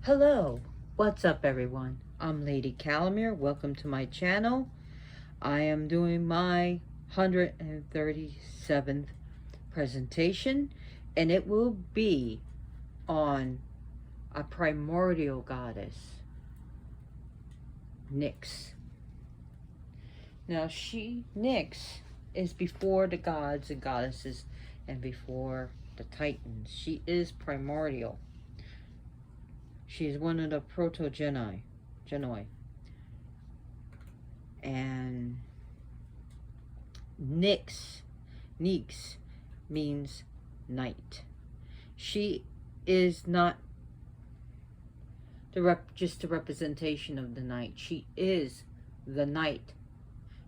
Hello, what's up everyone? I'm Lady Calamere. Welcome to my channel. I am doing my 137th presentation, and it will be on a primordial goddess, Nyx. Now Nyx, is before the gods and goddesses and before the titans. She is primordial. She is one of the proto-genoi. And Nyx means night. She is not just a representation of the night. She is the night.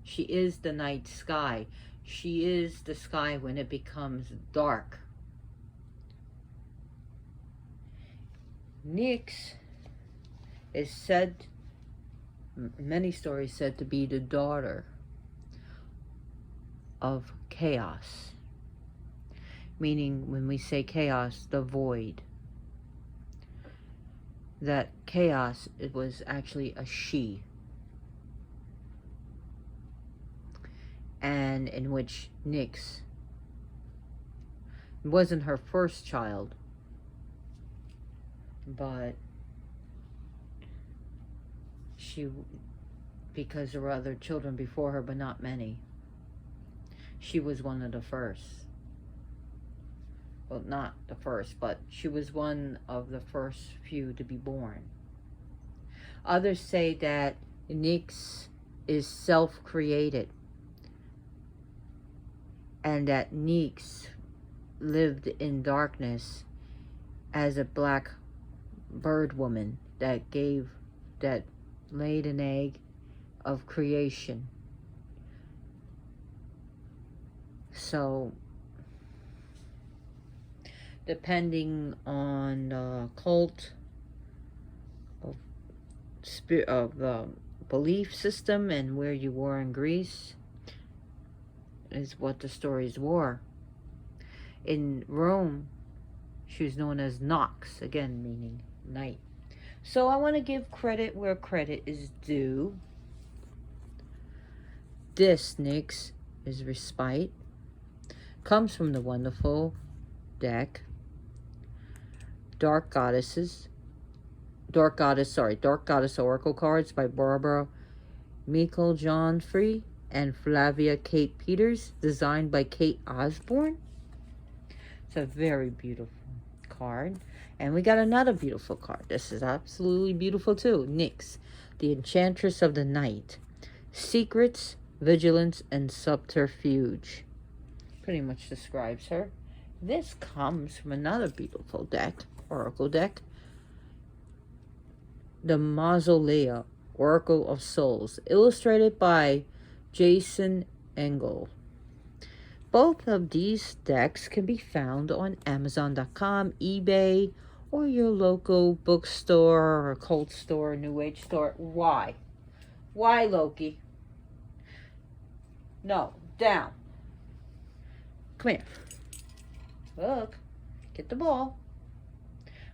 She is the night sky. She is the sky when it becomes dark. Nyx is said, many stories said, to be the daughter of chaos. Meaning, when we say chaos, the void. That chaos, it was actually a she. And in which Nyx wasn't her first child, but because there were other children before her, but not many, she was one of the first. Well, not the first, but she was one of the first few to be born. Others say that Nyx is self-created, and that Nyx lived in darkness as a black bird woman that laid an egg of creation. So, depending on the cult of the belief system and where you were in Greece, is what the stories were. In Rome, she was known as Nox, again meaning night. So I want to give credit where credit is due. This Nyx is Respite. Comes from the wonderful deck Dark Goddess Oracle Cards by Barbara Meikle-Johnfrey and Flavia Kate Peters, designed by Kate Osborne. It's a very beautiful card. And we got another beautiful card. This is absolutely beautiful too. Nyx, the Enchantress of the Night. Secrets, vigilance, and subterfuge. Pretty much describes her. This comes from another beautiful deck, Oracle deck. The Mausolea, Oracle of Souls, illustrated by Jason Engel. Both of these decks can be found on Amazon.com, eBay, or your local bookstore or cult store, New Age store. Why? Why, Loki? No, down. Come here. Look, get the ball.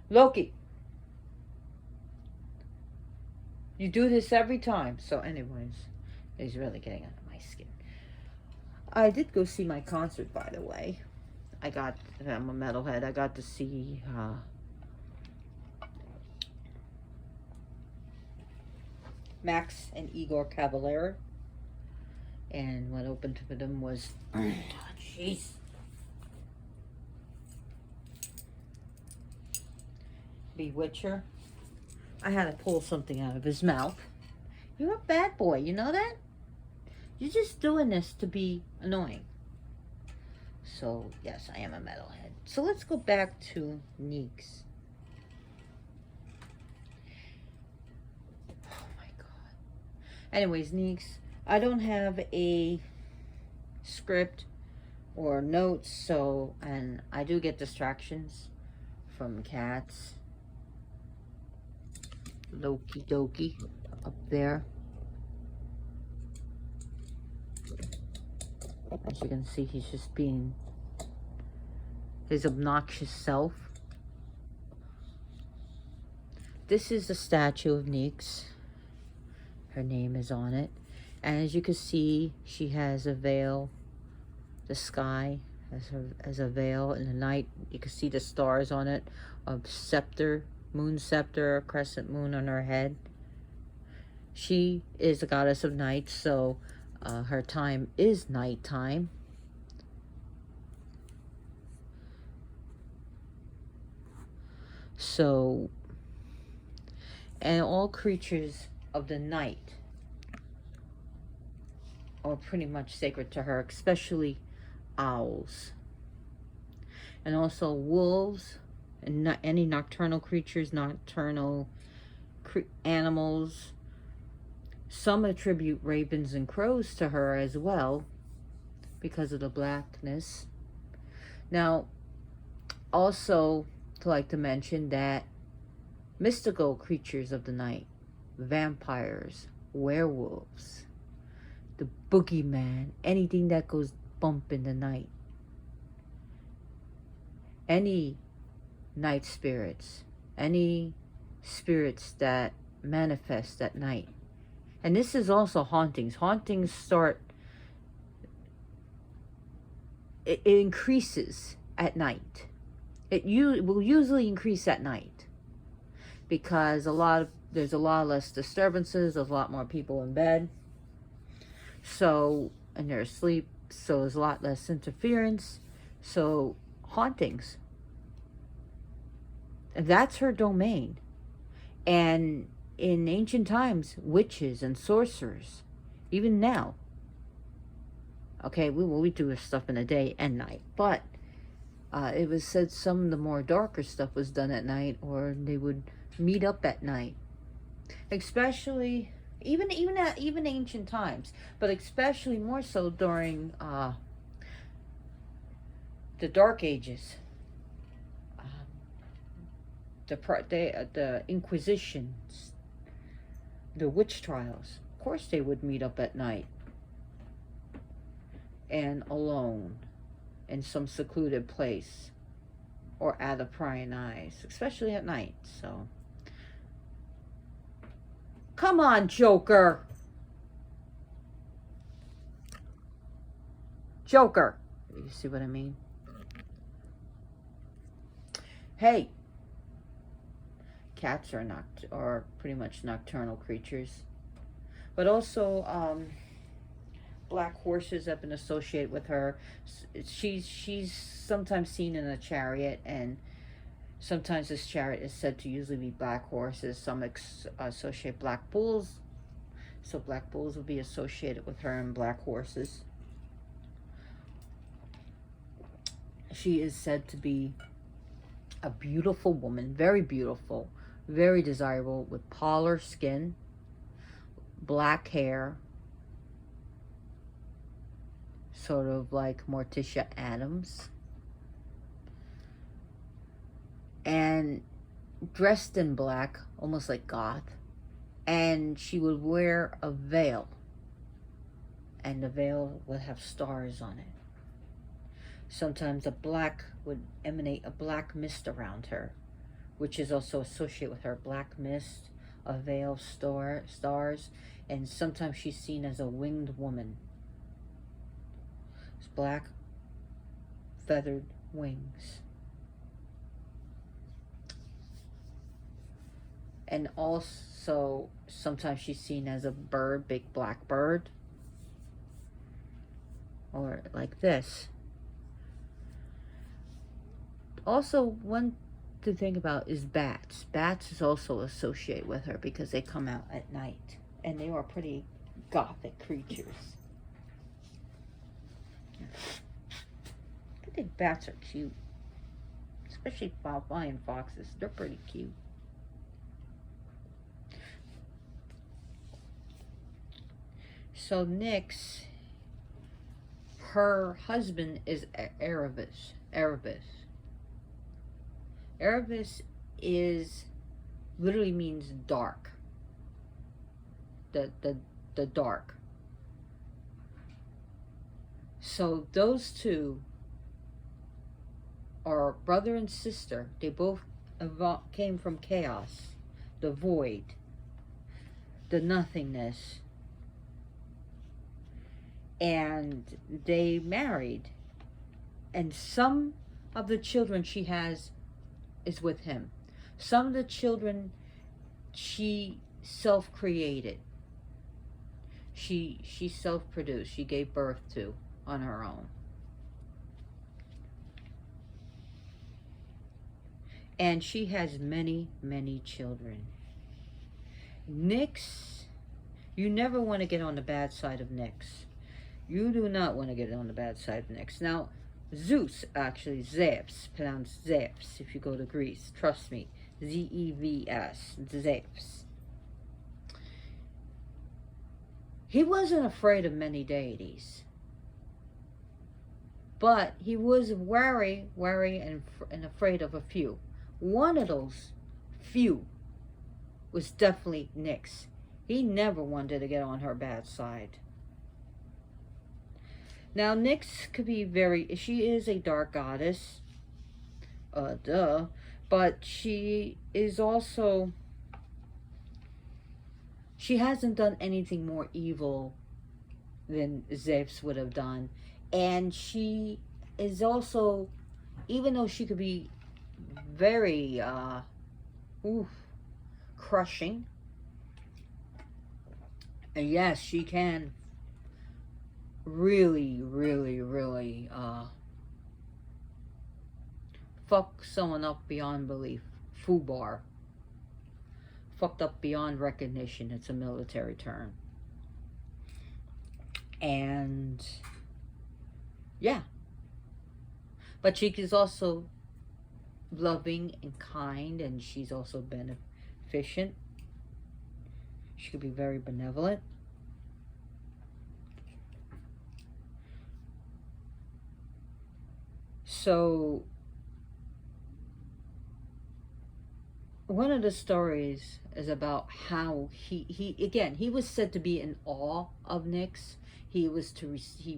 Loki. You do this every time. So anyways, he's really getting under my skin. I did go see my concert, by the way. I'm a metalhead. I got to see Max and Igor Cavalier. And what opened for them was, oh, jeez, Bewitcher. I had to pull something out of his mouth. You're a bad boy, you know that? You're just doing this to be annoying. So, yes, I am a metalhead. So let's go back to Nyx. Oh my god. Anyways, Nyx, I don't have a script or notes, so, and I do get distractions from cats. Loki Doki up there. As you can see, he's just being his obnoxious self. This is a statue of Nyx. Her name is on it. And as you can see, she has a veil. The sky as a veil. In the night, you can see the stars on it. A scepter, moon scepter, a crescent moon on her head. She is a goddess of night, so her time is nighttime. So, and all creatures of the night are pretty much sacred to her, especially owls. And also wolves and not any nocturnal creatures, nocturnal animals. Some attribute ravens and crows to her as well because of the blackness. Now, also like to mention that mystical creatures of the night, vampires, werewolves, the boogeyman, anything that goes bump in the night, any night spirits, any spirits that manifest at night. And this is also hauntings. Hauntings start, it increases at night. It will usually increase at night because there's a lot less disturbances, there's a lot more people in bed. So, and they're asleep, so there's a lot less interference. So, hauntings. And that's her domain. And in ancient times, witches and sorcerers, even now. Okay, we do this stuff in the day and night, but it was said some of the more darker stuff was done at night, or they would meet up at night, especially even ancient times, but especially more so during the Dark Ages, the Inquisitions, the witch trials. Of course, they would meet up at night and alone in some secluded place or out of prying eyes, especially at night. So, come on, Joker. Joker. You see what I mean? Hey, cats are pretty much nocturnal creatures, but also black horses have been associated with her. She's sometimes seen in a chariot, and sometimes this chariot is said to usually be black horses. Some associate black bulls, so black bulls will be associated with her, and black horses. She is said to be a beautiful woman, very beautiful, very desirable, with polar skin, black hair, sort of like Morticia Adams, and dressed in black, almost like goth, and she would wear a veil, and the veil would have stars on it. Sometimes would emanate a black mist around her, which is also associated with her. Black mist, a veil, stars, and sometimes she's seen as a winged woman. It's black feathered wings. And also sometimes she's seen as a bird, big black bird, or like this. Also, one to think about is bats. Bats is also associated with her because they come out at night, and they are pretty gothic creatures. I think bats are cute, especially flying foxes. They're pretty cute. So Nyx, her husband is Erebus. Erebus is literally means dark. The dark. So those two are brother and sister. They both came from chaos. the void, the nothingness. And they married. And some of the children she has is with him. Some of the children she self-created. She self-produced. She gave birth to on her own. And she has many, many children. Nyx, you never want to get on the bad side of Nyx. You do not want to get on the bad side of Nyx. Now, Zeus, actually, Zeus, pronounced Zeus if you go to Greece. Trust me. Z-E-V-S, Zeus. He wasn't afraid of many deities. But he was wary and afraid of a few. One of those few was definitely Nyx. He never wanted to get on her bad side. Now, Nyx could be she is a dark goddess. But she is also, she hasn't done anything more evil than Zeus would have done. And she is also, even though she could be very crushing, and yes, she can really fuck someone up beyond belief. Fubar. Fucked up beyond recognition. It's a military term. And yeah, but she is also loving and kind, and she's also beneficent. She could be very benevolent. So one of the stories is about how he was said to be in awe of Nyx. He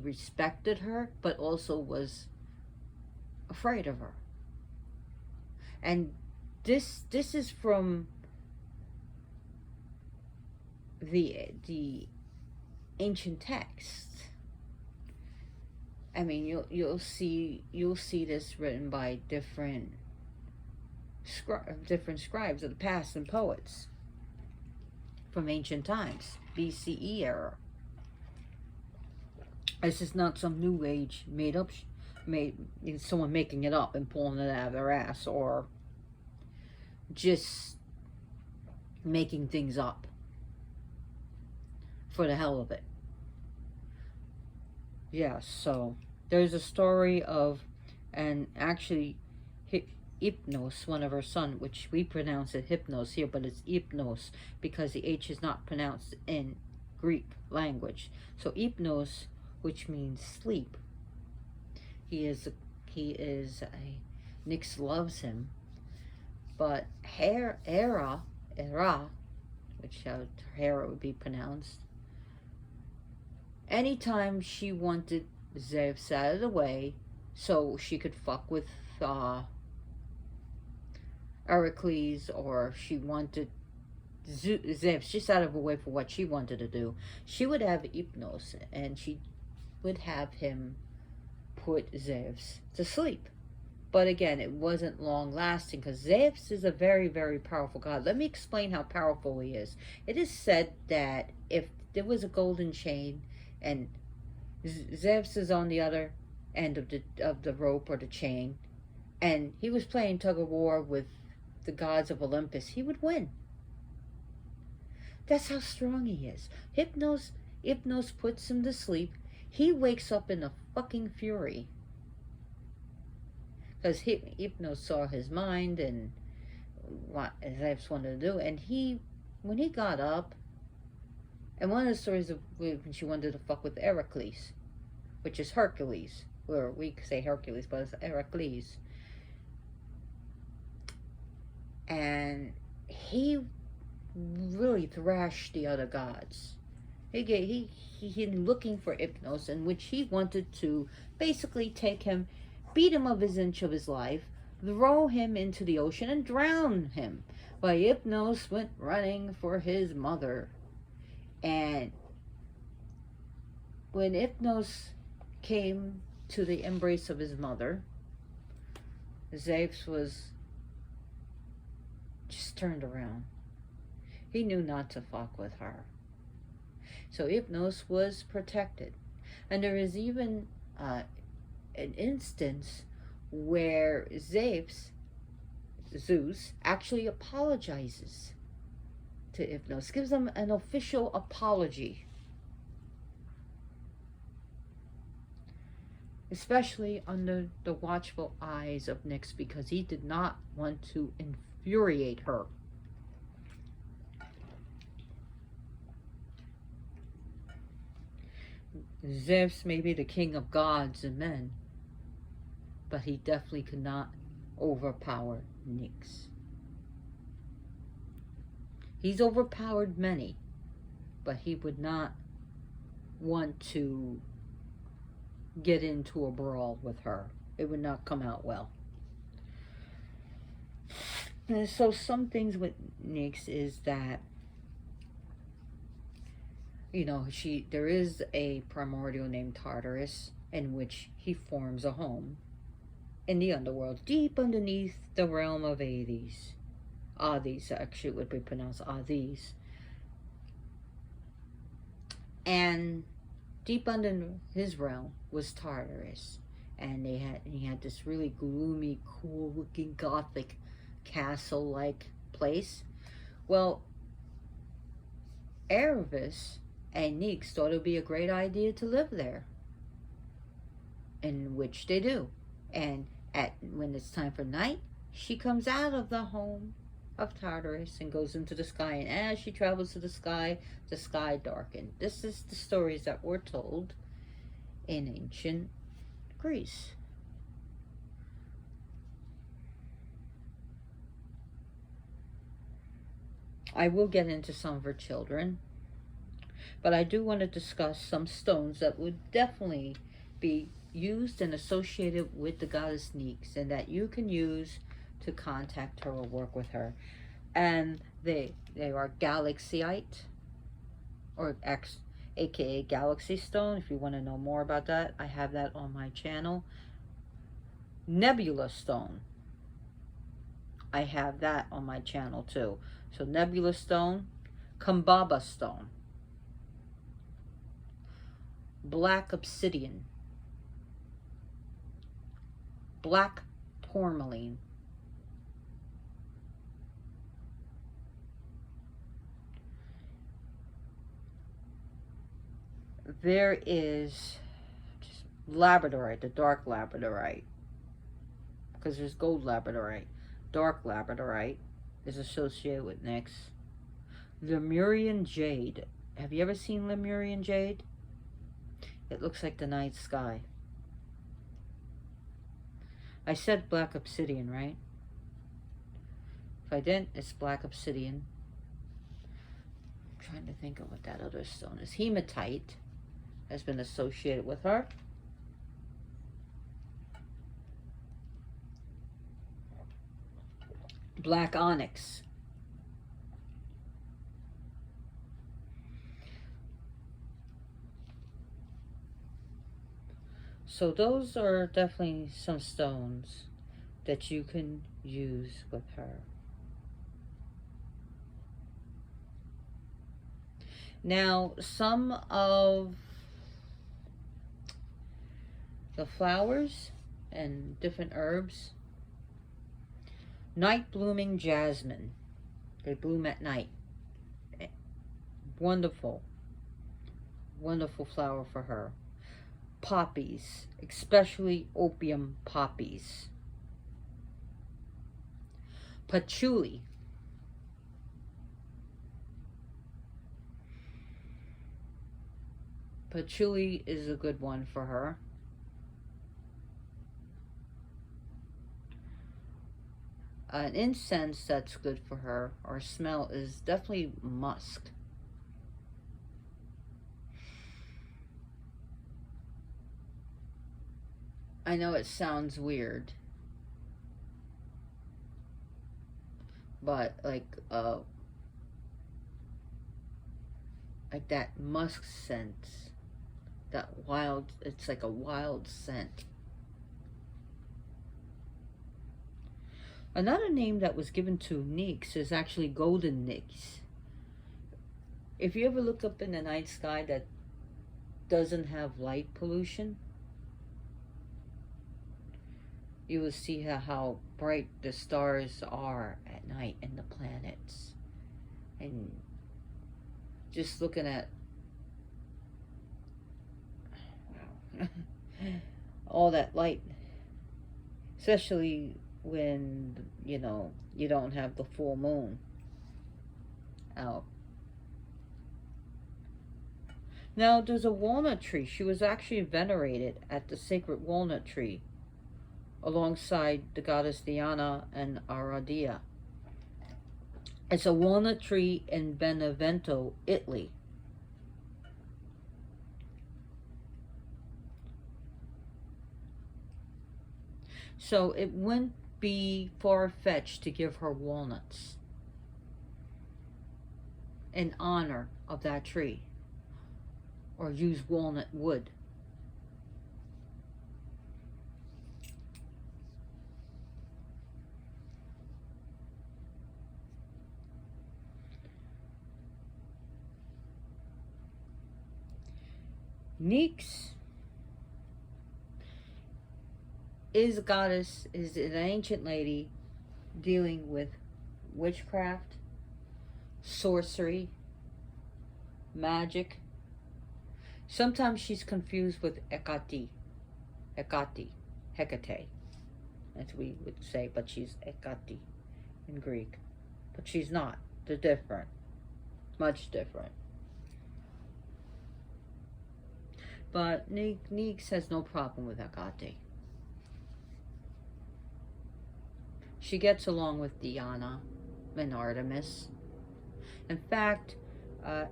respected her, but also was afraid of her. And this is from the ancient text. I mean, you'll see this written by different scribes of the past and poets from ancient times, BCE era. This is not some new age someone making it up and pulling it out of their ass, or just making things up for the hell of it. Yeah, so there's a story of, and actually Hypnos, one of her sons, which we pronounce it Hypnos here, but it's Hypnos because the H is not pronounced in Greek language. So Hypnos, which means sleep. Nyx loves him, but Hera, which how Hera would be pronounced, anytime she wanted Zeus out of the way so she could fuck with Heracles, or she wanted Zeus just out of the way for what she wanted to do, she would have Hypnos, and she would have him put Zeus to sleep. But again, it wasn't long lasting, because Zeus is a very, very powerful god. Let me explain how powerful he is. It is said that if there was a golden chain and Zeus is on the other end of the rope or the chain, and he was playing tug of war with the gods of Olympus, he would win. That's how strong he is. Hypnos puts him to sleep. He wakes up in a fucking fury, because Hypnos saw his mind and what Zeus wanted to do. And when he got up, and one of the stories of when she wanted to fuck with Heracles, which is Hercules, or we say Hercules, but it's Heracles, and he really thrashed the other gods. He looking for Hypnos, in which he wanted to basically take him, beat him of his inch of his life, throw him into the ocean and drown him. Well, Hypnos went running for his mother. And when Hypnos came to the embrace of his mother, Zephyr was just turned around. He knew not to fuck with her. So Hypnos was protected. And there is even an instance where Zeus, actually apologizes to Hypnos, gives him an official apology. Especially under the watchful eyes of Nyx, because he did not want to infuriate her. Zeus may be the king of gods and men, but he definitely could not overpower Nyx. He's overpowered many, but he would not want to get into a brawl with her. It would not come out well. And so some things with Nyx is that, you know, there is a primordial named Tartarus in which he forms a home in the underworld, deep underneath the realm of Hades. Hades actually would be pronounced Hades. And deep under his realm was Tartarus. And he had this really gloomy, cool looking gothic castle like place. Well, Erebus and Nyx thought it would be a great idea to live there, in which they do. And when it's time for night, she comes out of the home of Tartarus and goes into the sky. And as she travels to the sky darkened. This is the stories that were told in ancient Greece. I will get into some of her children, but I do want to discuss some stones that would definitely be used and associated with the goddess Nyx, and that you can use to contact her or work with her. And they are galaxyite, or aka galaxy stone. If you want to know more about that, I have that on my channel. Nebula stone, I have that on my channel too. So nebula stone, Kambaba stone, black obsidian, black tourmaline, there is just labradorite, the dark labradorite, because there's gold labradorite. Dark labradorite is associated with Nyx. Lemurian jade. Have you ever seen Lemurian jade? It looks like the night sky. I said black obsidian, right? If I didn't, it's black obsidian. I'm trying to think of what that other stone is. Hematite has been associated with her. Black onyx. So those are definitely some stones that you can use with her. Now, some of the flowers and different herbs, night blooming jasmine. They bloom at night. Wonderful, wonderful flower for her. Poppies, especially opium poppies. Patchouli. Patchouli is a good one for her. An incense that's good for her, or smell, is definitely musk. I know it sounds weird, but like that musk scent, that wild, it's like a wild scent. Another name that was given to Nyx is actually golden Nyx. If you ever look up in the night sky that doesn't have light pollution, you will see how bright the stars are at night and the planets. And just looking at all that light, especially when you don't have the full moon out. Now there's a walnut tree. She was actually venerated at the sacred walnut tree alongside the goddess Diana and Aradia. It's a walnut tree in Benevento, Italy. So it wouldn't be far-fetched to give her walnuts in honor of that tree, or use walnut wood. Nyx is a goddess, is an ancient lady dealing with witchcraft, sorcery, magic. Sometimes she's confused with Hecate, Hecate, as we would say, but she's Hecate in Greek. But she's not. They're different. Much different. But Nyx has no problem with Hecate. She gets along with Diana and Artemis. In fact, at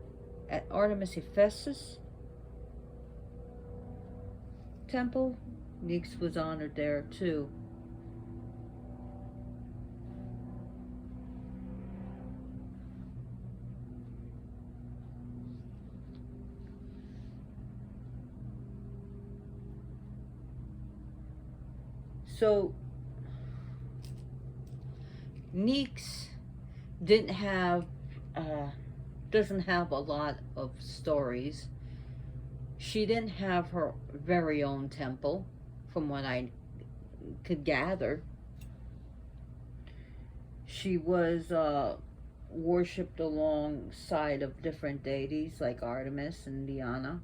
Artemis Ephesus temple, Nyx was honored there too. So Nyx didn't have doesn't have a lot of stories. She didn't have her very own temple, from what I could gather. She was worshipped alongside of different deities like Artemis and Diana.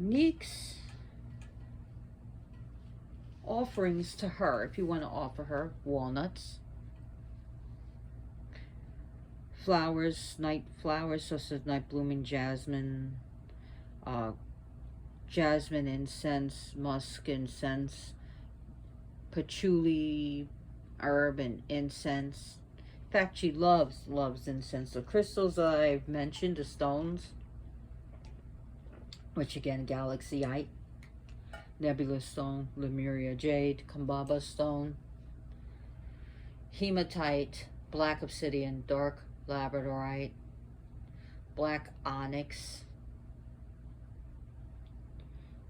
Nyx offerings to her, if you want to offer her walnuts, flowers, night flowers such as night blooming jasmine, jasmine incense, musk incense, patchouli herb and incense. In fact, she loves incense. The crystals I've mentioned, the stones, which again, galaxyite, nebula stone, Lemuria jade, Kambaba stone, hematite, black obsidian, dark labradorite, black onyx.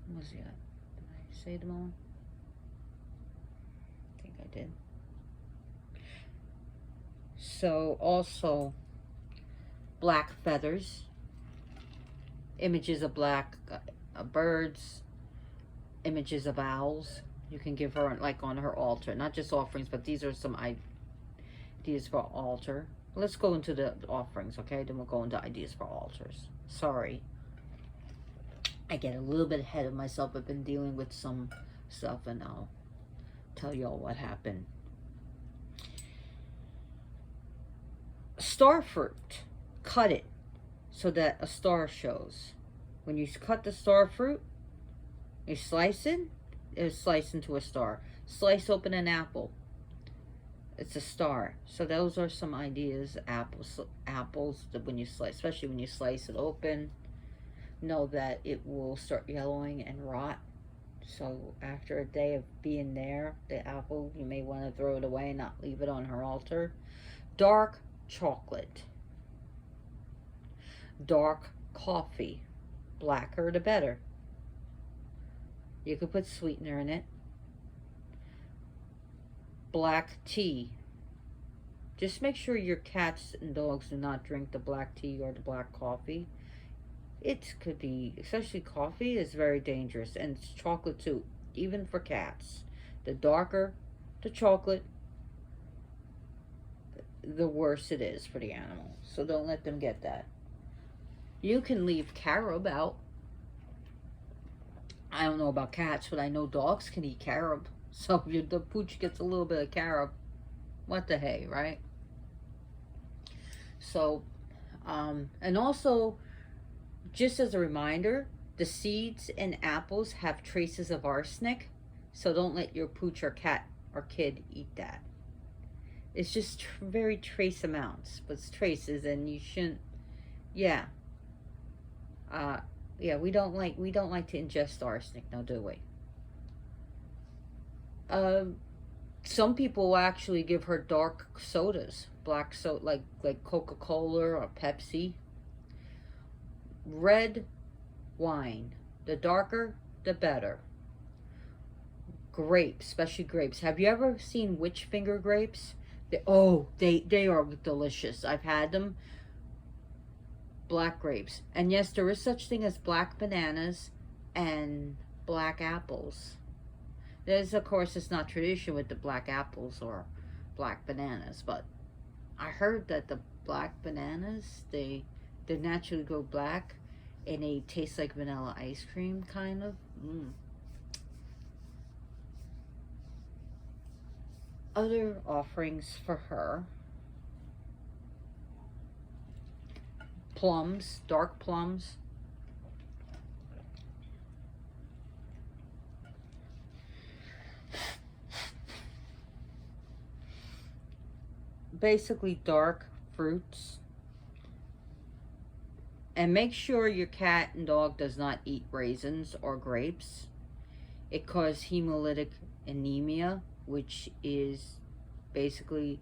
What was that? Did I say them all? I think I did. So also black feathers, images of black birds, images of owls. You can give her like on her altar, not just offerings, but these are some ideas for altar. Let's go into the offerings, okay? Then we'll go into ideas for altars. Sorry, I get a little bit ahead of myself. I've been dealing with some stuff, and I'll tell y'all what happened. Star fruit, cut it so that a star shows. When you cut the star fruit, you slice it, it's sliced into a star. Slice open an apple. It's a star. So those are some ideas. Apples that when you slice, especially when you slice it open, know that it will start yellowing and rot. So after a day of being there, the apple, you may want to throw it away and not leave it on her altar. Dark chocolate. Dark coffee. Blacker the better. You could put sweetener in it. Black tea. Just make sure your cats and dogs do not drink the black tea or the black coffee. It could be, especially coffee, is very dangerous, and chocolate too, even for cats. The darker the chocolate, the worse it is for the animal. So don't let them get that. You can leave carob out. I don't know about cats, but I know dogs can eat carob. So if the pooch gets a little bit of carob, what the hey, right? So, and also, just as a reminder, the seeds in apples have traces of arsenic, so don't let your pooch or cat or kid eat that. It's just very trace amounts, but it's traces, and you shouldn't. Yeah, yeah, we don't like to ingest arsenic, now do we? Some people actually give her dark sodas, black soda, like Coca-Cola or Pepsi. Red wine, the darker the better. Grapes, especially grapes. Have you ever seen witch finger grapes? They are delicious. I've had them. Black grapes. And yes, there is such thing as black bananas and black apples. There's, of course, it's not tradition with the black apples or black bananas, but I heard that the black bananas, they naturally go black, and they taste like vanilla ice cream, kind of. Other offerings for her: plums, dark plums. Basically dark fruits. And make sure your cat and dog does not eat raisins or grapes. It causes hemolytic anemia, which is basically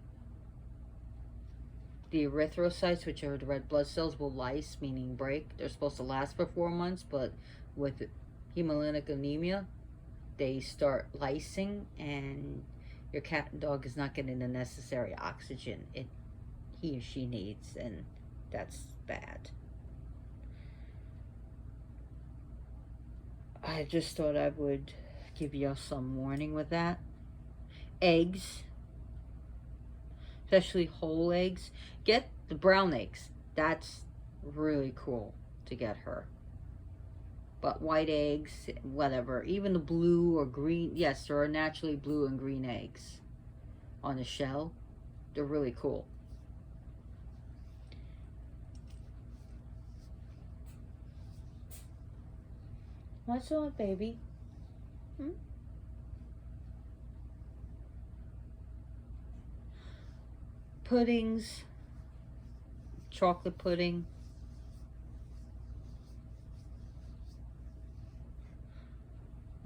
the erythrocytes, which are the red blood cells, will lyse, meaning break. They're supposed to last for 4 months, but with hemolytic anemia, they start lysing, and your cat and dog is not getting the necessary oxygen he or she needs, and that's bad. I just thought I would give you some warning with that. Eggs, especially whole eggs. Get the brown eggs. That's really cool to get her. But white eggs, whatever, even the blue or green, yes, there are naturally blue and green eggs on the shell. They're really cool. What's on, baby? Puddings, chocolate pudding.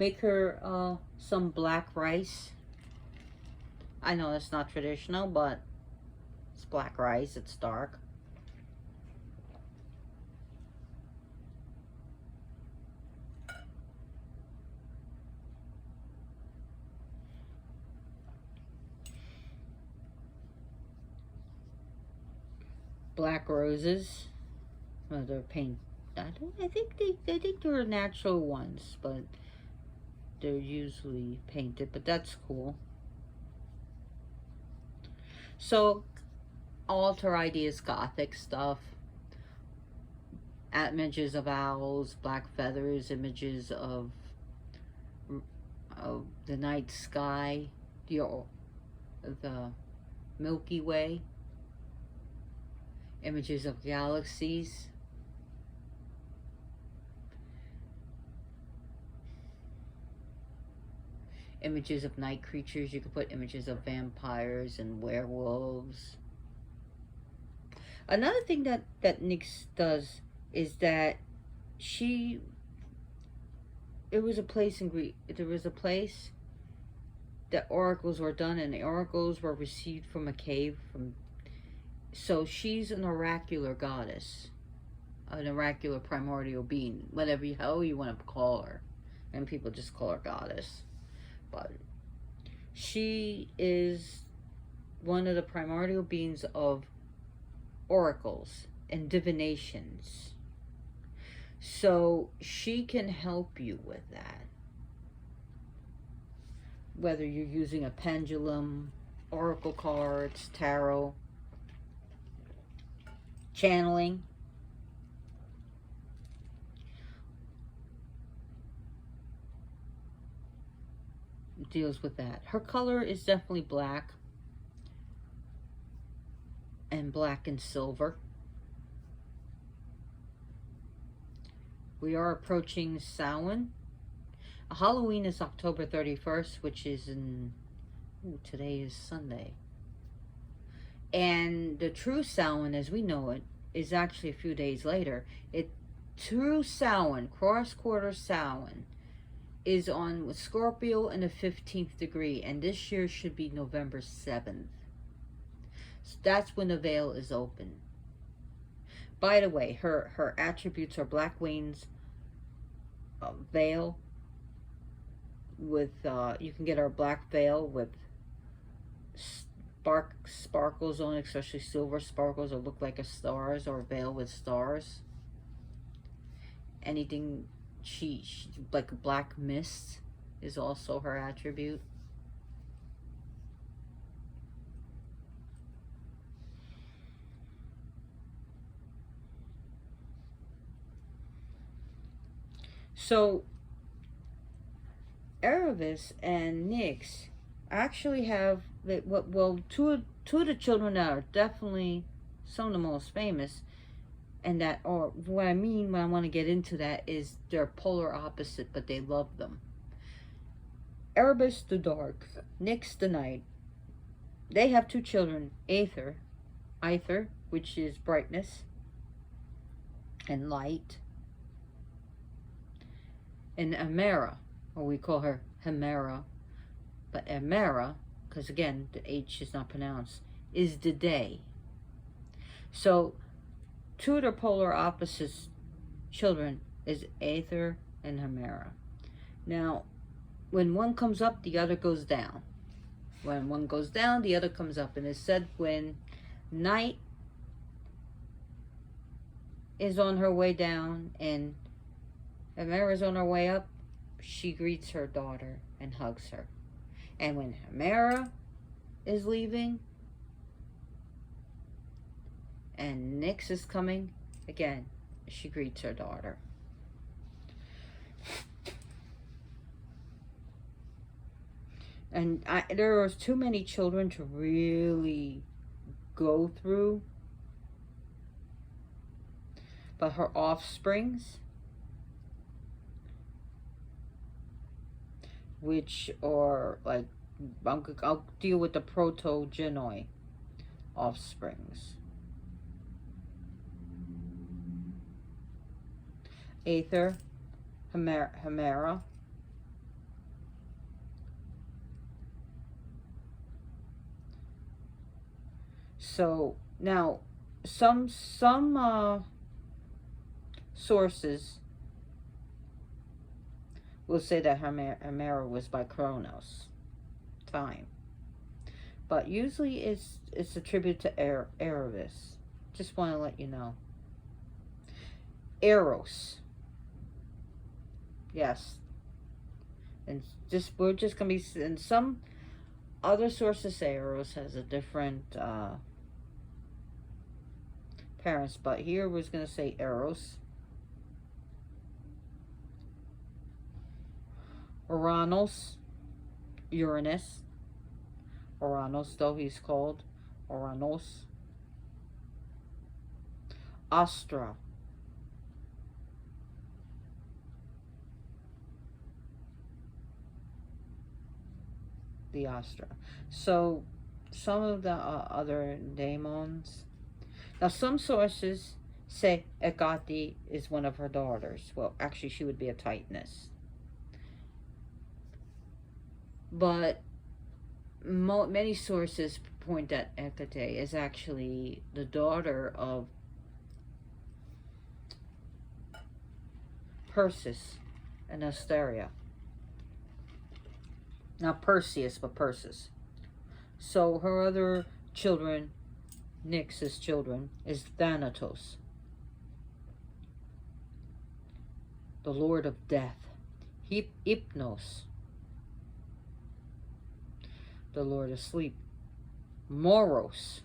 Make her some black rice. I know it's not traditional, but it's black rice. It's dark. Black roses. Well, they're paint. I think they're natural ones, but they're usually painted. But that's cool. So, altar ideas, Gothic stuff. Images of owls, black feathers, images of the night sky, the Milky Way, images of galaxies. images of night creatures. You could put images of vampires and werewolves. Another thing that Nyx does is that she there was a place that oracles were done, and the oracles were received from a cave. So she's an oracular goddess, an oracular primordial being, however you want to call her, and people just call her goddess. But she is one of the primordial beings of oracles and divinations. So she can help you with that. Whether you're using a pendulum, oracle cards, tarot, channeling. Deals with that. Her color is definitely black and silver. We are approaching Samhain. Halloween is October 31st, which is today is Sunday. And the true Samhain, as we know it, is actually a few days later. True Samhain, cross-quarter Samhain, is on Scorpio in the 15th degree, and this year should be November 7th. So that's when the veil is open. By the way, her attributes are black wings, veil with you can get her black veil with sparkles on it, especially silver sparkles, or look like a stars, or a veil with stars. Anything she like a black mist is also her attribute. So Erebus and Nyx actually have two of the children that are definitely some of the most famous, and that, or what I mean when I want to get into that, is they're polar opposite, but they love them. Erebus the dark, Nyx the night. They have two children, Aether, which is brightness and light, and Amara, or we call her Hemera, but Amara, because again the H is not pronounced, is the day. So two of their polar opposites children is Aether and Hemera. Now, when one comes up, the other goes down. When one goes down, the other comes up. And it's said when night is on her way down and Hemera's on her way up, she greets her daughter and hugs her. And when Hemera is leaving and Nyx is coming, again, she greets her daughter. And there are too many children to really go through. But her offsprings, which are like, I'll deal with the proto-genoi offsprings. Aether, Hemera. So now, some sources will say that Hemera was by Kronos, time, but usually it's attributed to Erebus. Just want to let you know. Eros, yes, and we're just gonna be, and some other sources say Eros has a different parents, but here we're gonna say Eros. Uranus, though he's called Uranus. Astra, the Astra. So some of the other daemons. Now some sources say Hecate is one of her daughters. Well, actually, she would be a Titaness. But many sources point that Hecate is actually the daughter of Perseus and Asteria. Not Perseus, but Perseus. So her other children, Nyx's children, is Thanatos, the lord of death. Hypnos, the lord of sleep. Moros,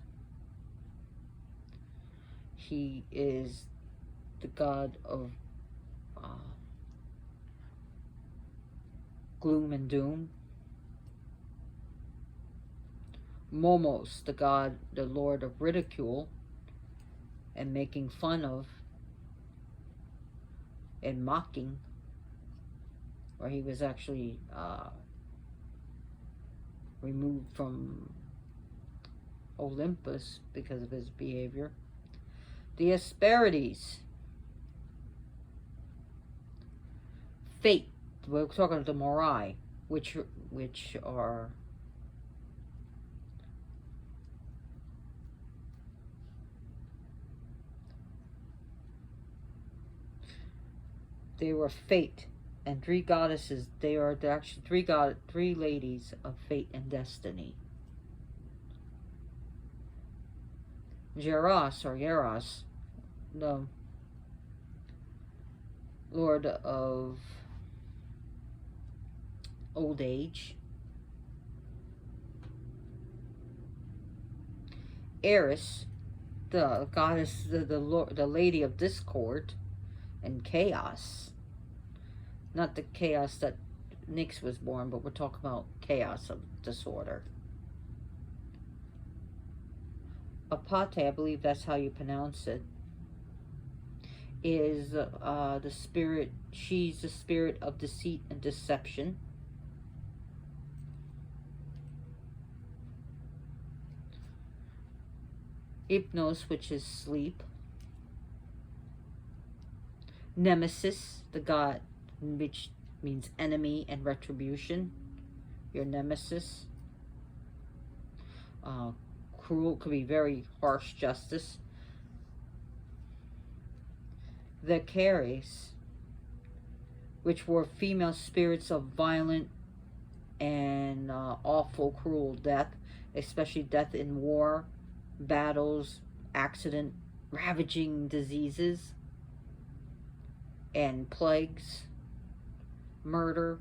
he is the god of gloom and doom. Momos, the god, the lord of ridicule and making fun of and mocking, where he was actually removed from Olympus because of his behavior. The Hesperides, fate. We're talking about the Morai, which are they were fate, and three goddesses. They are actually three ladies of fate and destiny. Geras or Geras, the lord of old age. Eris, the goddess, the lady of discord and chaos. Not the chaos that Nyx was born, but we're talking about chaos of disorder. Apate, I believe that's how you pronounce it, is the spirit. She's the spirit of deceit and deception. Hypnos, which is sleep. Nemesis, the god, which means enemy and retribution. Your nemesis. Cruel, could be very harsh justice. The Caries, which were female spirits of violent and awful, cruel death, especially death in war, battles, accident, ravaging diseases, and plagues, murder.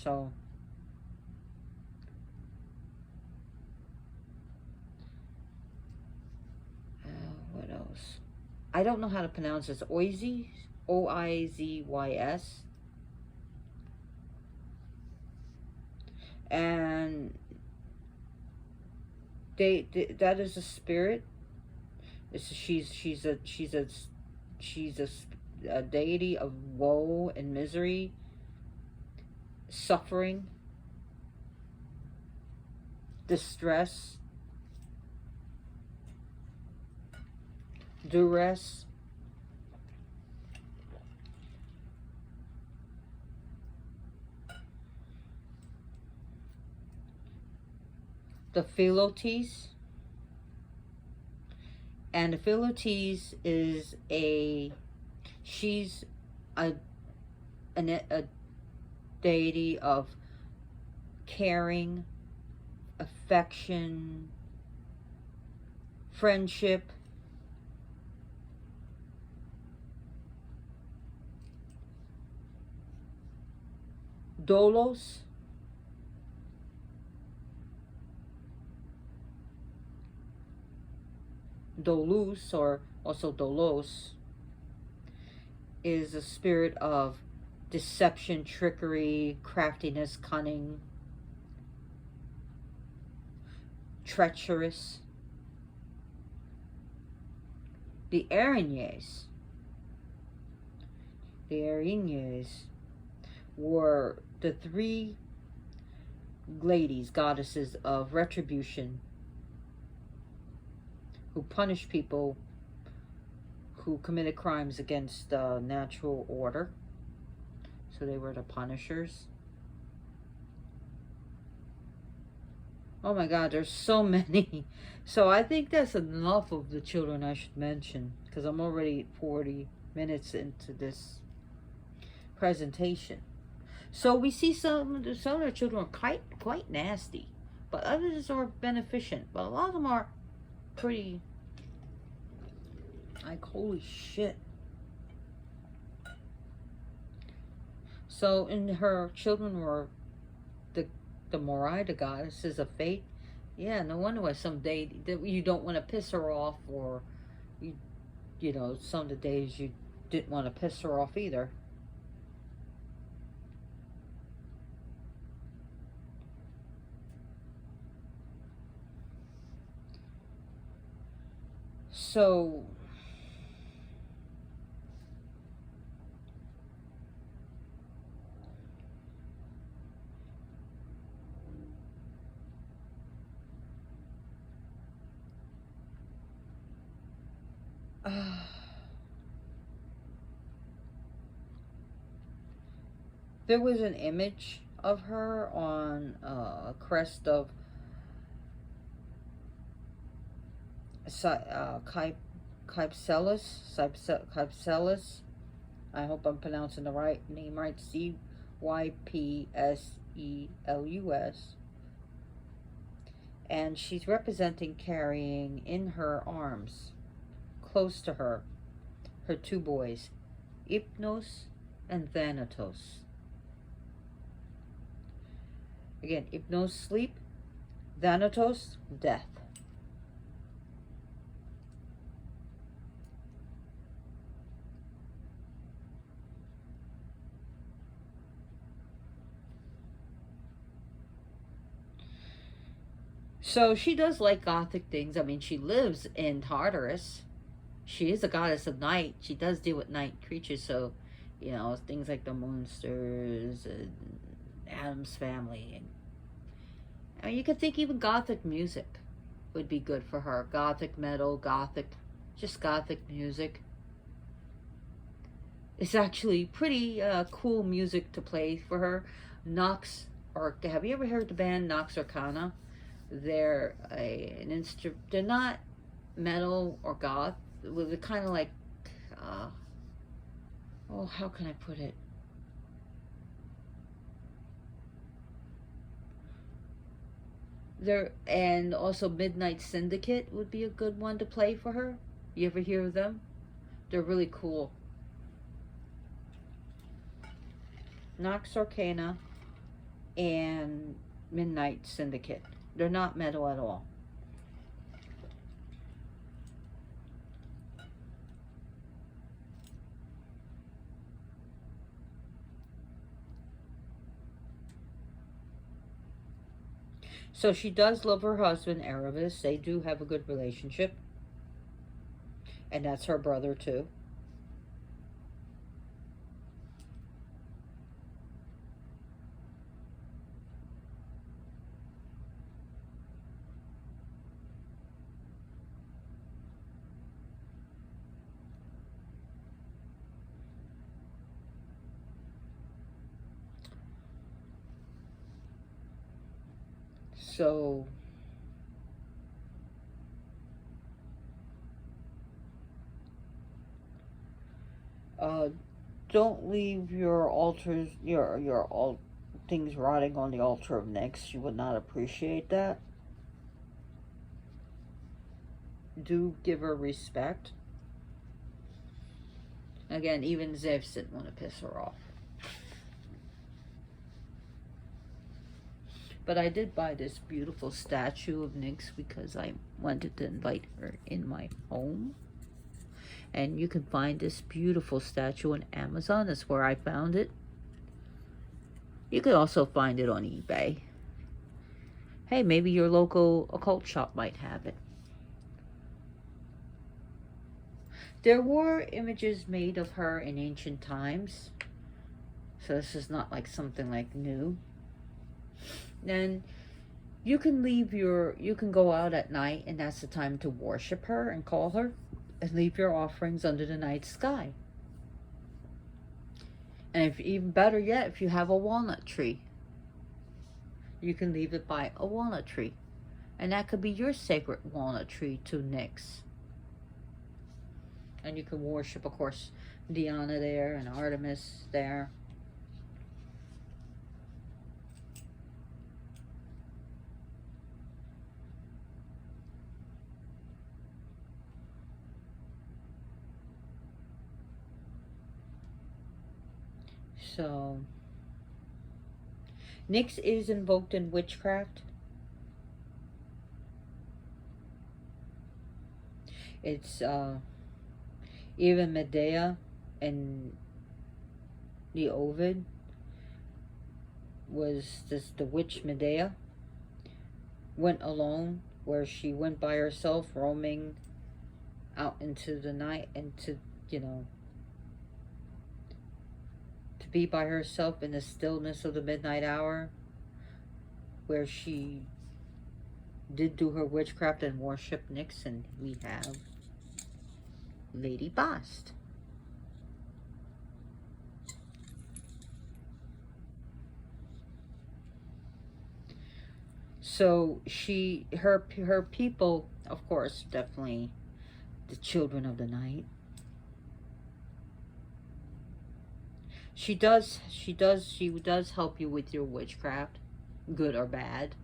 So what else? I don't know how to pronounce this. Oizys, Oizys, and that is a spirit. She's a deity of woe and misery, suffering, distress, duress. The Philotes. And the Philotes is she's a deity of caring, affection, friendship, Dolos, Dolus, or also Dolos, is a spirit of deception, trickery, craftiness, cunning, treacherous. The Erinyes were the three ladies, goddesses of retribution, who punish people who committed crimes against natural order. So they were the punishers. Oh my God, there's so many. So I think that's enough of the children I should mention, because I'm already 40 minutes into this presentation. So we see some of the children are quite nasty, but others are beneficent. But a lot of them are pretty, like, holy shit. So in her children were the Morai, the goddesses of fate. Yeah, no wonder why some day that you don't want to piss her off, or you know, some of the days you didn't want to piss her off either. So there was an image of her on a crest of Cypselus. I hope I'm pronouncing the right name right. Cypselus. And she's representing carrying in her arms, close to her, her two boys, Hypnos and Thanatos. Again, Hypnos, sleep, Thanatos, death. So she does like gothic things. I mean, she lives in Tartarus. She is a goddess of night. She does deal with night creatures, so, you know, things like the monsters and Adam's family. And I mean, you could think even gothic music would be good for her. Gothic metal, just gothic music. It's actually pretty cool music to play for her. Nox, or have you ever heard the band Nox Arcana? They're an instrument. They're not metal or goth. They're kind of like, oh, how can I put it? They're, and also Midnight Syndicate would be a good one to play for her. You ever hear of them? They're really cool. Nox Arcana and Midnight Syndicate. They're not metal at all. So she does love her husband, Erebus. They do have a good relationship. And that's her brother, too. So don't leave your altars, your things rotting on the altar of Nyx. She would not appreciate that. Do give her respect. Again, even Zeus didn't want to piss her off. But I did buy this beautiful statue of Nyx because I wanted to invite her in my home. And you can find this beautiful statue on Amazon. That's where I found it. You could also find it on eBay. Hey, maybe your local occult shop might have it. There were images made of her in ancient times. So this is not like something like new. Then you can go out at night, and that's the time to worship her and call her, and leave your offerings under the night sky. And if even better yet, if you have a walnut tree, you can leave it by a walnut tree. And that could be your sacred walnut tree to Nyx. And you can worship, of course, Diana there and Artemis there. So, Nyx is invoked in witchcraft. It's even Medea and the Ovid was this, the witch Medea went alone, where she went by herself, roaming out into the night, and to, you know, to be by herself in the stillness of the midnight hour, where she did do her witchcraft and worship Nyx. And we have Lady Bast. So her people, of course, definitely the children of the night. She does help you with your witchcraft, good or bad.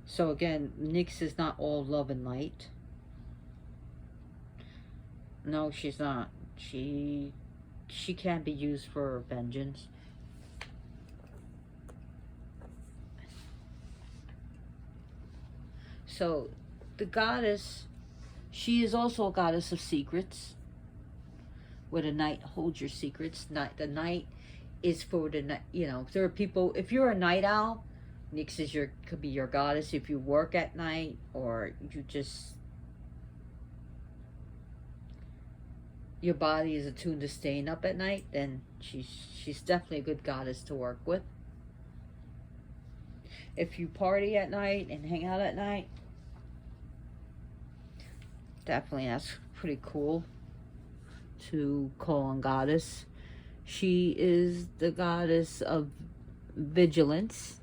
So again, Nyx is not all love and light. No, she's not. She can be used for vengeance. So the goddess, she is also a goddess of secrets, where the night holds your secrets. The night is for the night. You know, there are people. If you're a night owl, Nyx is could be your goddess. If you work at night, or you just, your body is attuned to staying up at night, then she's definitely a good goddess to work with. If you party at night and hang out at night, definitely that's pretty cool to call on goddess. She is the goddess of vigilance,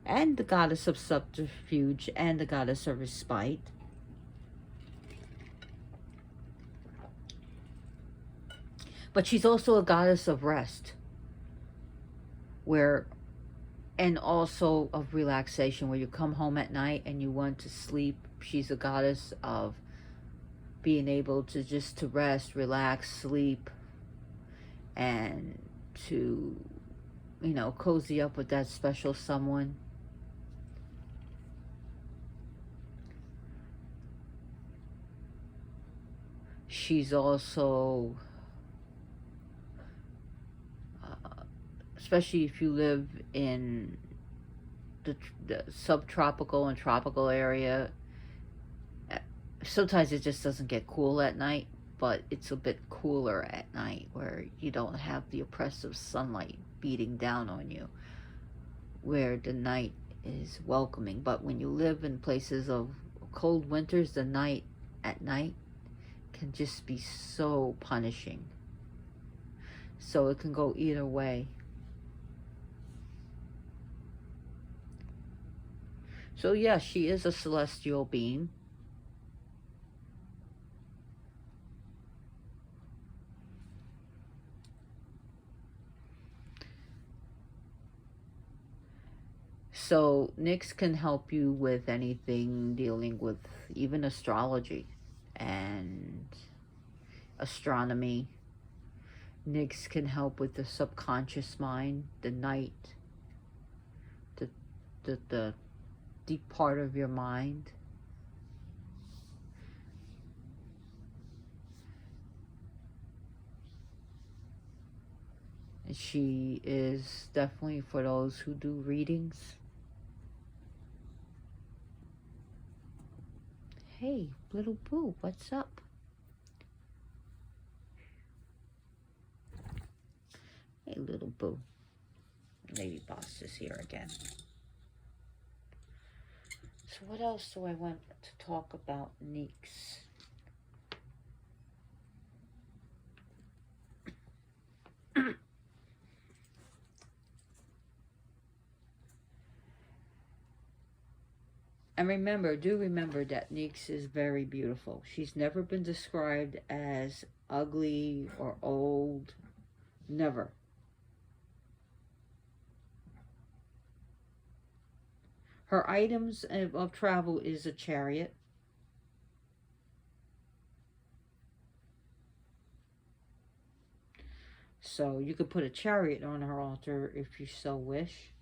and the goddess of subterfuge, and the goddess of respite. But she's also a goddess of rest, and also of relaxation, where you come home at night and you want to sleep. She's a goddess of being able to just to rest, relax, sleep, and to, you know, cozy up with that special someone. She's also, especially if you live in the subtropical and tropical area, sometimes it just doesn't get cool at night, but it's a bit cooler at night, where you don't have the oppressive sunlight beating down on you, where the night is welcoming. But when you live in places of cold winters, the night at night can just be so punishing. So it can go either way. So yeah, she is a celestial being. So Nyx can help you with anything dealing with even astrology and astronomy. Nyx can help with the subconscious mind, the night, the deep part of your mind. And she is definitely for those who do readings. Hey, little boo, what's up? little boo. Lady Boss is here again. So what else do I want to talk about, Neeks? And remember, do remember that Neeks is very beautiful. She's never been described as ugly or old. Never. Her items of travel is a chariot. So you could put a chariot on her altar if you so wish.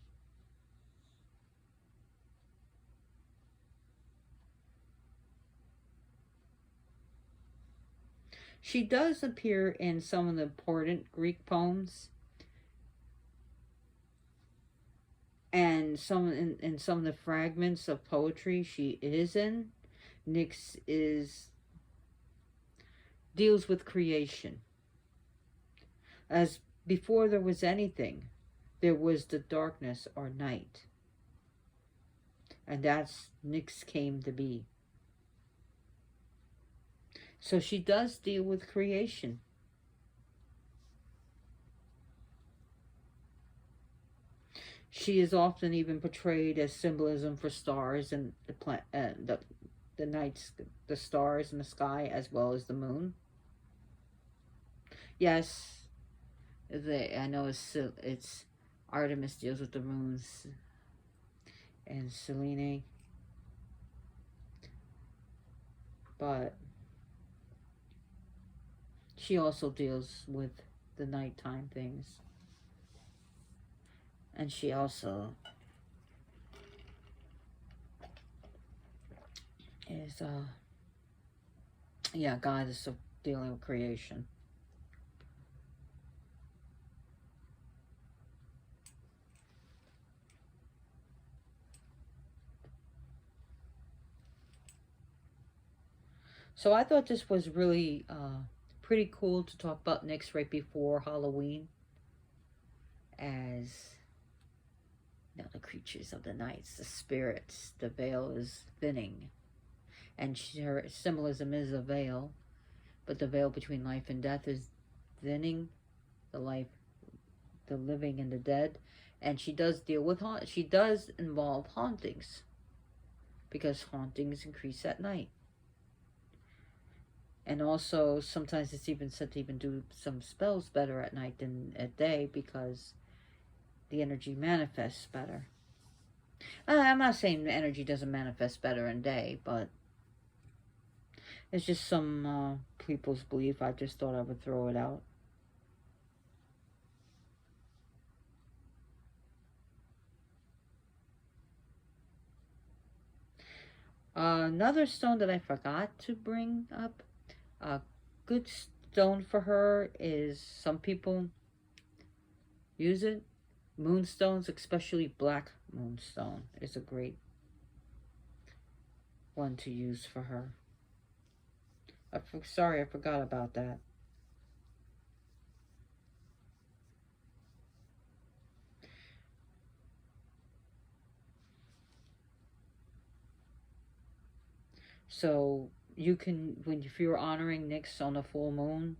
She does appear in some of the important Greek poems. And in some of the fragments of poetry she is in. Nyx deals with creation. As before there was anything, there was the darkness or night. And that's Nyx came to be. So she does deal with creation. She is often even portrayed as symbolism for stars and the nights, the stars in the sky, as well as the moon. Yes, I know it's Artemis deals with the moons and Selene, but she also deals with the nighttime things. And she also is, goddess of dealing with creation. So I thought this was really pretty cool to talk about Nyx right before Halloween, as the creatures of the nights, the spirits. The veil is thinning, and her symbolism is a veil, but the veil between life and death is thinning. The living and the dead, and she does deal with she does involve hauntings, because hauntings increase at night. And also sometimes it's even said to even do some spells better at night than at day, because the energy manifests better. I'm not saying the energy doesn't manifest better in day, but it's just some people's belief. I just thought I would throw it out. Another stone that I forgot to bring up, a good stone for her is, some people use it, moonstones, especially black moonstone is a great one to use for her. Sorry, I forgot about that. So you can, if you're honoring Nyx on a full moon,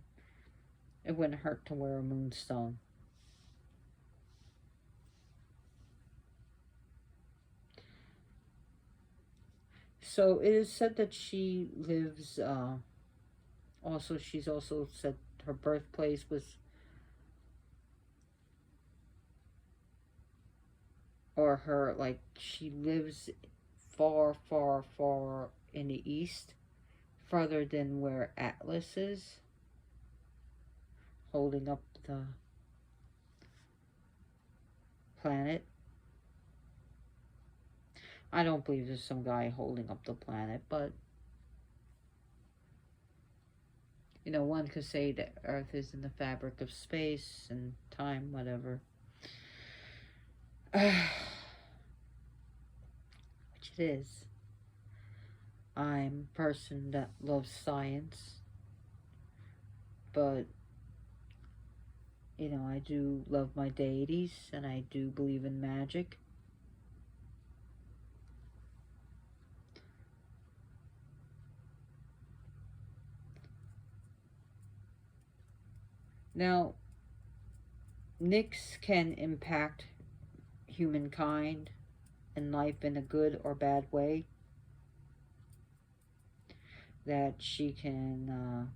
it wouldn't hurt to wear a moonstone. So it is said that she lives, she's also said her birthplace was, or her, like, she lives far, far, far in the east, farther than where Atlas is, holding up the planet. I don't believe there's some guy holding up the planet, but one could say that Earth is in the fabric of space and time, whatever. Which it is. I'm a person that loves science, but You know, I do love my deities, and I do believe in magic. Now, Nyx can impact humankind and life in a good or bad way. That she can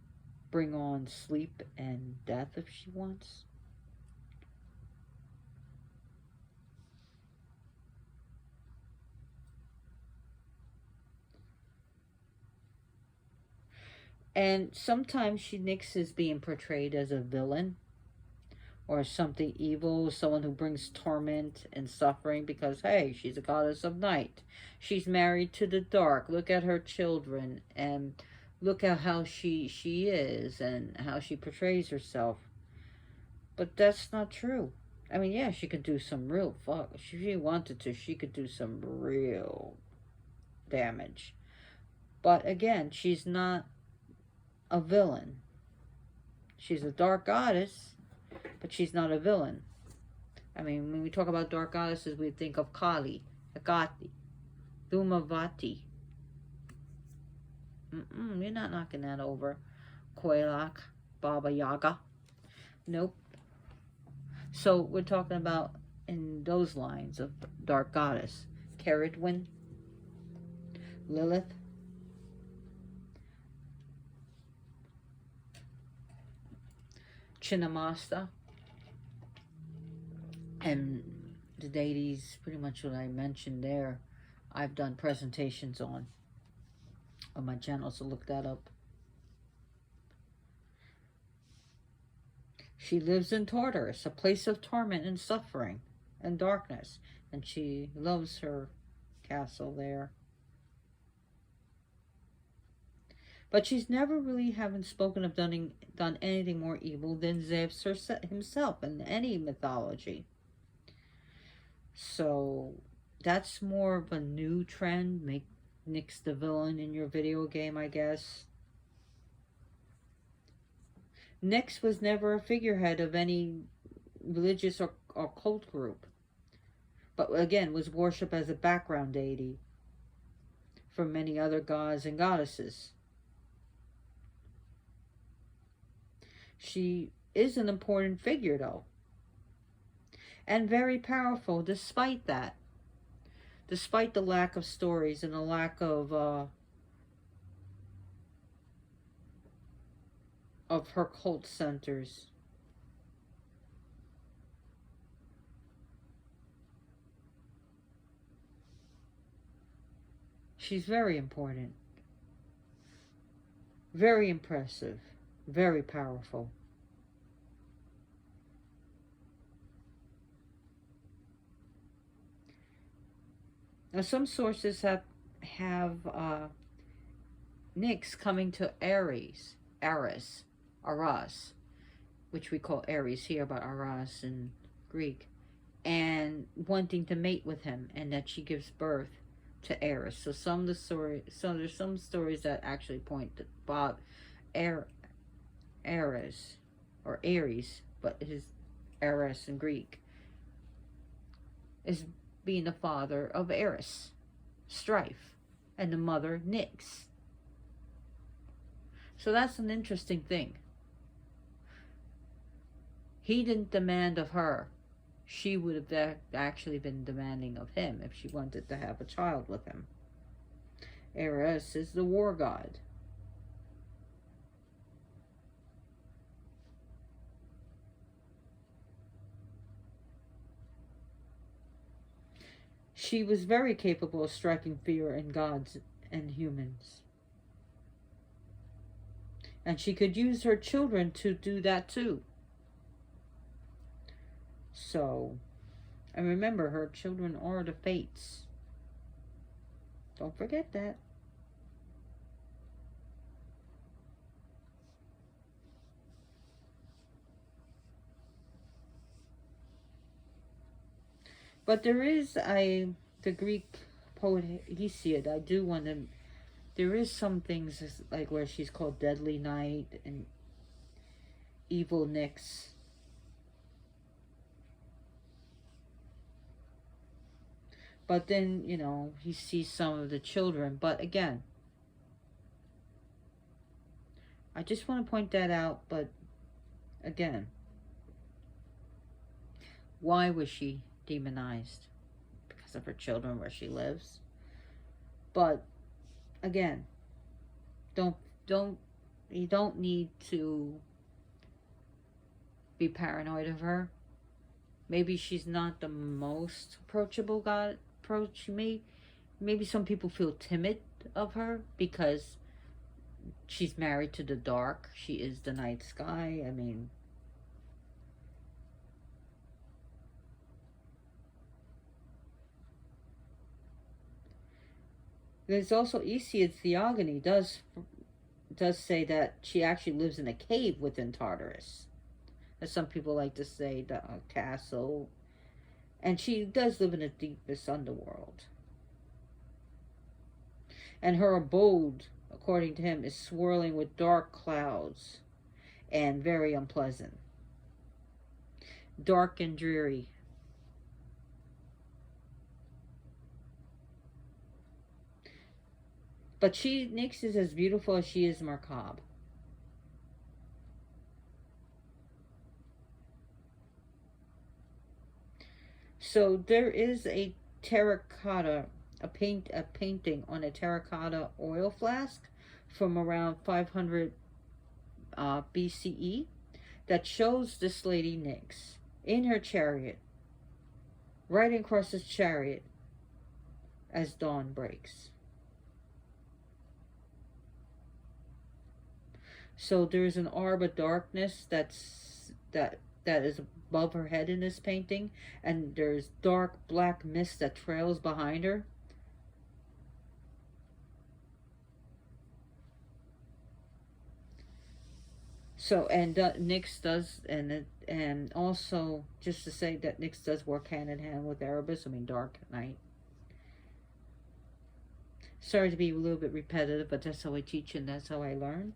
bring on sleep and death if she wants. And sometimes Nyx is being portrayed as a villain or something evil, someone who brings torment and suffering because, hey, she's a goddess of night. She's married to the dark. Look at her children and look at how she is and how she portrays herself. But that's not true. I mean, yeah, she could do some real fuck. If she wanted to, she could do some real damage. But again, she's not a villain. She's a dark goddess, but she's not a villain. I mean, when we talk about dark goddesses, we think of Kali, Agati, Dhumavati. You're not knocking that over. Koilak, Baba Yaga. Nope. So we're talking about in those lines of dark goddess. Caradwyn, Lilith, Chinnamasta, and the deities, pretty much what I mentioned there, I've done presentations on my channel, so look that up. She lives in Tartarus, a place of torment and suffering and darkness, and she loves her castle there. But she's never really haven't spoken of done anything more evil than Zeus himself in any mythology. So that's more of a new trend. Make Nyx the villain in your video game, I guess. Nyx was never a figurehead of any religious or cult group, but again was worshipped as a background deity for many other gods and goddesses. She is an important figure, though, and very powerful despite that. Despite the lack of stories and the lack of her cult centers. She's very important. Very impressive. Very powerful. Now, some sources have Nyx coming to Ares, which we call Ares here, but Aras in Greek, and wanting to mate with him, and that she gives birth to Ares. So there's some stories that actually point to Bob Ares, or Ares, but his Ares in Greek is being the father of Eris, strife, and the mother, Nyx. So that's an interesting thing. He didn't demand of her. She would have actually been demanding of him if she wanted to have a child with him. Eris is the war god. She was very capable of striking fear in gods and humans. And she could use her children to do that too. So, and remember, her children are the fates. Don't forget that. But there is the Greek poet Hesiod. I do want to. There is some things like where she's called Deadly Night and Evil Nyx. But then, you know, he sees some of the children. But again, I just want to point that out. But again, why was she demonized? Because of her children, where she lives. But again, don't don't you don't need to be paranoid of her. Maybe she's not the most approachable God approach me. Maybe some people feel timid of her because she's married to the dark. She is the night sky. I mean, there's also Isia's theogony does say that she actually lives in a cave within Tartarus. As some people like to say, the castle. And she does live in the deepest underworld. And her abode, according to him, is swirling with dark clouds and very unpleasant. Dark and dreary. But Nyx is as beautiful as she is macabre. So there is a terracotta, a painting on a terracotta oil flask from around 500 BCE that shows this lady Nyx in her chariot, riding across this chariot as dawn breaks. So there's an orb of darkness that is above her head in this painting, and there's dark black mist that trails behind her. So, and Nyx does, and also just to say that Nyx does work hand in hand with Erebus. I mean, dark night. Sorry to be a little bit repetitive, but that's how I teach and that's how I learn.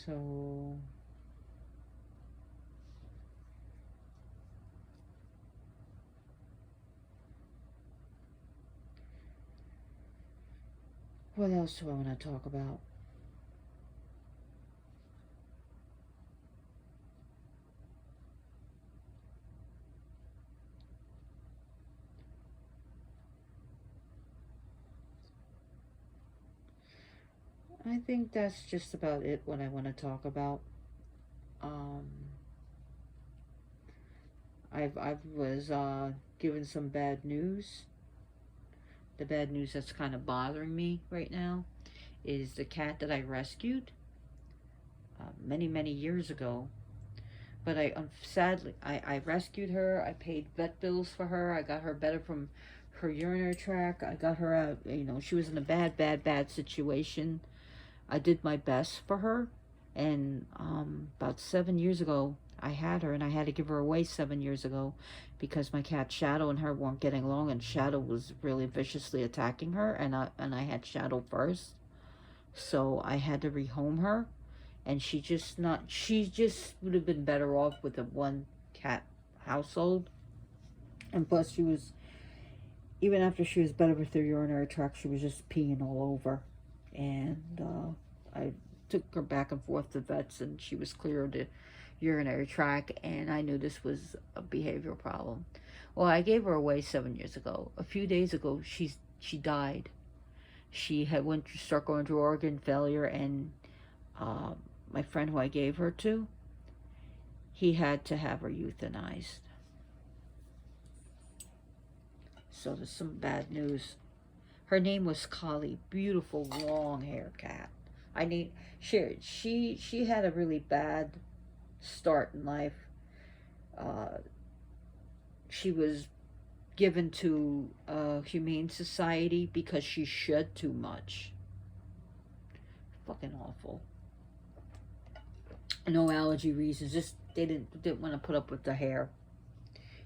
So what else do I want to talk about? I think that's just about it what I want to talk about. I was given some bad news. The bad news that's kind of bothering me right now is the cat that I rescued many years ago. But sadly I rescued her. I paid vet bills for her. I got her better from her urinary tract. I got her out. You know, she was in a bad situation. I did my best for her, and about 7 years ago, I had her, and I had to give her away 7 years ago because my cat Shadow and her weren't getting along, and Shadow was really viciously attacking her, and I had Shadow first, so I had to rehome her, and she just would have been better off with a one cat household, and plus she was, even after she was better with her urinary tract, she was just peeing all over. And I took her back and forth to vets, and she was clear of the urinary tract, and I knew this was a behavioral problem. Well, I gave her away 7 years ago. A few days ago, she died. She had went to start going through organ failure, and my friend who I gave her to, he had to have her euthanized. So there's some bad news. Her name was Kali, beautiful long hair cat. She had a really bad start in life. She was given to a humane society because she shed too much. Fucking awful. No allergy reasons. Just they didn't want to put up with the hair.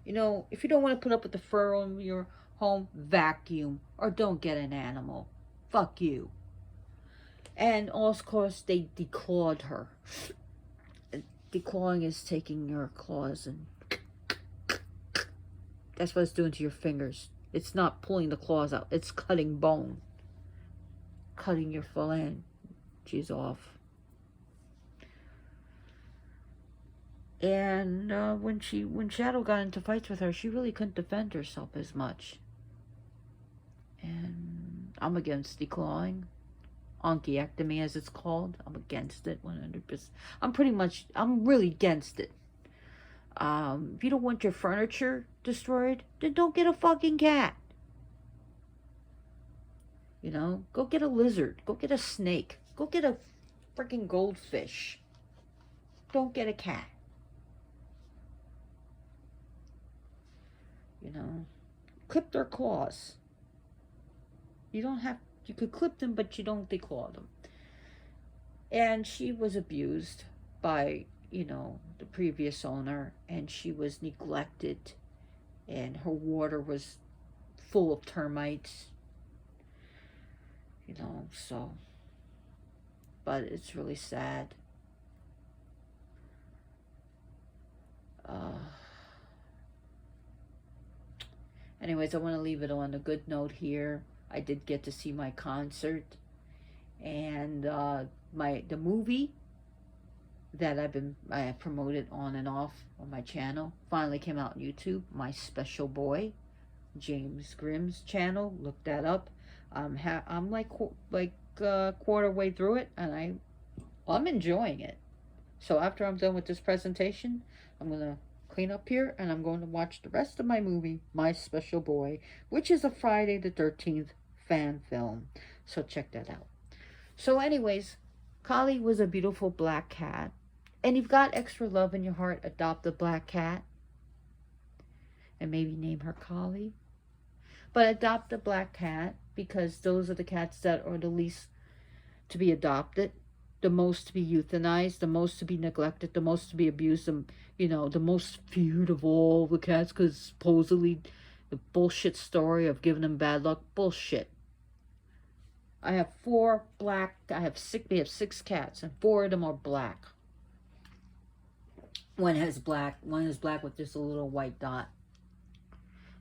You know, if you don't want to put up with the fur on your home, vacuum, or don't get an animal. Fuck you. And of course, they declawed her. Declawing is taking your claws and that's what it's doing to your fingers. It's not pulling the claws out. It's cutting bone. Cutting your phalanges off. And when Shadow got into fights with her, she really couldn't defend herself as much. And I'm against declawing. Onchiectomy, as it's called. I'm against it 100%. I'm really against it. If you don't want your furniture destroyed, then don't get a fucking cat. You know, go get a lizard. Go get a snake. Go get a freaking goldfish. Don't get a cat. You know, clip their claws. You don't have, you could clip them, but you don't declaw them. And she was abused by, you know, the previous owner, and she was neglected, and her water was full of termites, you know, so, but it's really sad. Anyways, I want to leave it on a good note here. I did get to see my concert, and the movie that I have promoted on and off on my channel finally came out on YouTube. My Special Boy, James Grimm's channel. Look that up. I'm like quarter way through it, and I'm enjoying it. So after I'm done with this presentation, I'm gonna clean up here, and I'm going to watch the rest of my movie, My Special Boy, which is a Friday the 13th fan film. So check that out. So anyways, Collie was a beautiful black cat. And you've got extra love in your heart, adopt a black cat. And maybe name her Collie. But adopt a black cat, because those are the cats that are the least to be adopted, the most to be euthanized, the most to be neglected, the most to be abused, you know, the most feared of all the cats, because supposedly the bullshit story of giving them bad luck, bullshit. I have we have 6 cats, and 4 of them are black. One is black with just a little white dot.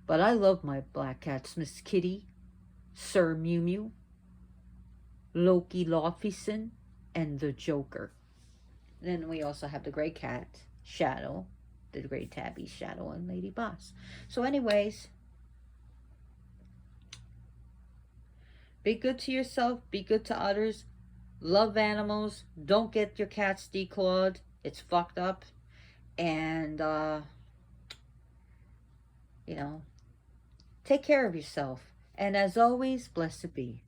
But I love my black cats, Miss Kitty, Sir Mew Mew, Loki Lawfison, and the Joker. And then we also have the gray cat, Shadow, the gray tabby, Shadow, and Lady Boss. So anyways, be good to yourself, be good to others, love animals, don't get your cats declawed, it's fucked up, and, you know, take care of yourself. And as always, blessed be.